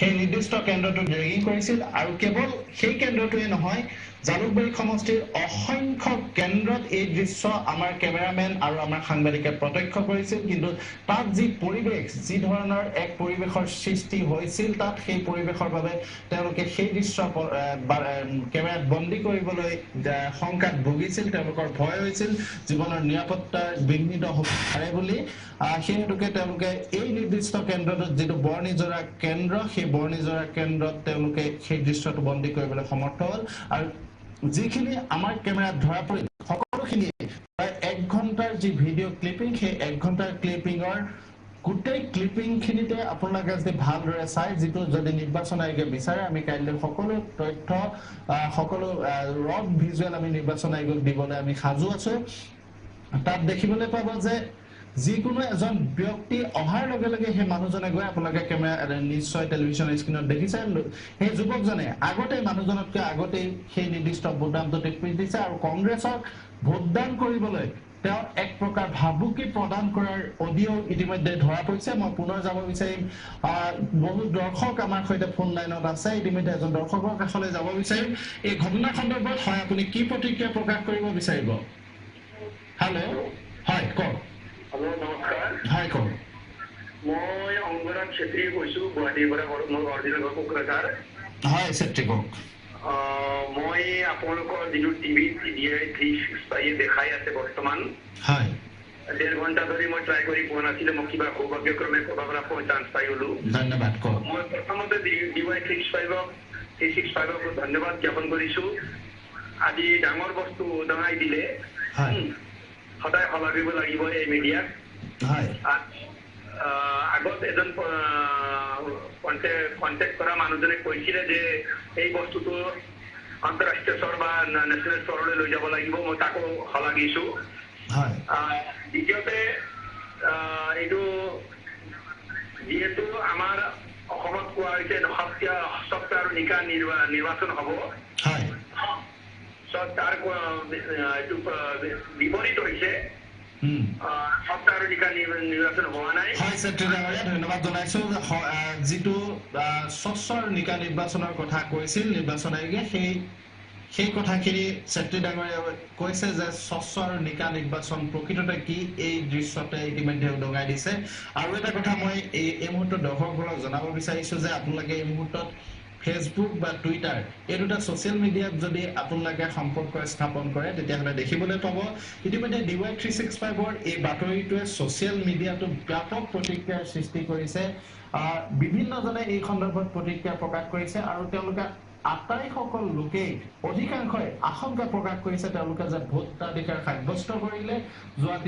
সেই নিৰ্দিষ্ট কেন্দ্ৰটোত ৰেগিং কৰিছিল আৰু কেৱল সেই কেন্দ্ৰটোৱে নহয় জালুকবাৰী সমষ্টিৰ অসংখ্য কেন্দ্ৰত এই দৃশ্য আমাৰ কেমেৰামেন আৰু আমাৰ সাংবাদিকে প্ৰত্যক্ষ কৰিছিল কিন্তু তাত যি পৰিৱেশ যি ধৰণৰ এক পৰিৱেশৰ সৃষ্টি হৈছিল তাত সেই পৰিৱেশৰ বাবে তেওঁলোকে সেই দৃশ্য কেমেৰাত বন্দী কৰিবলৈ শংকাত ভুগিছিল তেওঁলোকৰ ভয় হৈছিল জীৱনৰ নিৰাপত্তা বিঘ্নিত হ'ব পাৰে বুলি সেই হেতুকে তেওঁলোকে এই নিৰ্দিষ্ট কেন্দ্ৰটোত যিটো বৰ্ণিজৰা কেন্দ্ৰ সেই বৰ্ণিজৰা কেন্দ্ৰত তেওঁলোকে সেই দৃশ্যটো বন্দী কৰিবলৈ সমৰ্থ হ'ল আৰু যিখিনি আমাৰ কেমেৰাত ধৰা পৰিল সকলোখিনি প্ৰায় 1 ঘণ্টাৰ যি ভিডিঅ' ক্লিপিং সেই 1 ঘণ্টাৰ ক্লিপিঙৰ গোটেই ক্লিপিংখিনিতে আপোনালোকে যদি ভালদৰে চাই যিটো যদি নিৰ্বাচন আয়োগে বিচাৰে আমি কাইলৈ সকলো তথ্য সকলো ৰড ভিজুৱেল আমি নিৰ্বাচন আয়োগক দিবলৈ আমি সাজু আছো তাত দেখিবলৈ পাব যে যিকোনো এজন ব্যক্তি অহাৰ লগে লগে সেই মানুহজনে গৈ আপোনালোকে কেমেৰা নিশ্চয় টেলিভিছনৰ স্ক্ৰীনত দেখিছে সেই যুৱকজনে আগতে মানুহজনতকৈ আগতে সেই নিৰ্দিষ্ট ভোটদানটো টিপি দিছে আৰু কংগ্ৰেছক ভোটদান কৰিবলৈ তেওঁ এক প্ৰকাৰ ভাবুকি প্ৰদান কৰাৰ অডিঅ' ইতিমধ্যে ধৰা পৰিছে মই পুনৰ যাব বিচাৰিম বহু দৰ্শক আমাৰ সৈতে ফোন লাইনত আছে ইতিমধ্যে এজন দৰ্শকৰ কাষলৈ যাব বিচাৰিম এই ঘটনা সন্দৰ্ভত হয় আপুনি কি প্ৰতিক্ৰিয়া প্ৰকাশ কৰিব বিচাৰিব হেল্ল' হয় কওক हेलो नमस्कार हाय कौन मैं अंगराज क्षेत्रीय কৈছো গুৱাহাটীৰ পৰা মোৰ অৰিজিনেল কোকৰাঝাৰ हाय क्षेत्री কওক মই আপোনালোকৰ যিটো টিভি CDI 365 দেখাই আছে বৰ্তমান हाय 1.5 ঘণ্টা ধৰি মই ট্ৰাই কৰি পোৱা নাছিলো মই কিবা সৌভাগ্যক্ৰমে ক'ৰবাৰ পৰা চান্স পাই গলো ধন্যবাদ কওক মই প্ৰথমতে DY 365 ধন্যবাদ জ্ঞাপন কৰিছো আজি ডাঙৰ বস্তু জনাই দিলে हाय সদায় সলাগিব লাগিব এই মিডিয়াক हाय আগত এজন কন্টেক্ট কৰা মানুহজনে কৈছিলে যে এই বস্তুটো আন্তঃৰাষ্ট্ৰীয় স্তৰ বা নেশ্যনেল স্তৰলৈ লৈ যাব লাগিব মই তাকো সলাগিছো हाय দ্বিতীয়তে এইটো যিহেতু আমাৰ অসমত কোৱা হৈছে সপ্তাহ আৰু নিকা নিৰ্বাচন হ'ব हाय তাৰ এইটো বিপৰীত হৈছে সপ্তাহ আৰু নিকা নিৰ্বাচন হোৱা নাই হয় চেত্ৰী ডাঙৰীয়া ধন্যবাদ জনাইছো যিটো স্বচ্ছৰ নিকা নিৰ্বাচনৰ কথা কৈছিল নিৰ্বাচন আয়োগে সেই কথাখিনি চেত্ৰী ডাঙৰীয়া কৈছে যে স্বচ্ছ আৰু নিকা নিৰ্বাচন প্ৰকৃততে কি এই দৃশ্যতে ইতিমধ্যে উদঙাই দিছে আৰু এটা কথা মই এই মুহূৰ্তত দৰ্শকসকলক জনাব বিচাৰিছো যে আপোনালোকে এই মুহূৰ্তত ফেসবুক বা টুইটাৰ এই দুটা সোশ্যাল মিডিয়াত যদি আপোনালোকে সম্পৰ্ক স্থাপন কৰে তেতিয়াহ'লে দেখিবলৈ পাব ইতিমধ্যে DY 365ৰ এই বাতৰিটোৱে সোশ্যাল মিডিয়াটো ব্যাপক প্ৰতিক্ৰিয়াৰ সৃষ্টি কৰিছে বিভিন্নজনে এই সন্দৰ্ভত প্ৰতিক্ৰিয়া প্ৰকাশ কৰিছে আৰু তেওঁলোকে আটাইসকল লোকেই অধিকাংশই আশংকা প্ৰকাশ কৰিছে তেওঁলোকে যে ভোটাধিকাৰ সাব্যস্ত কৰিলে যোৱা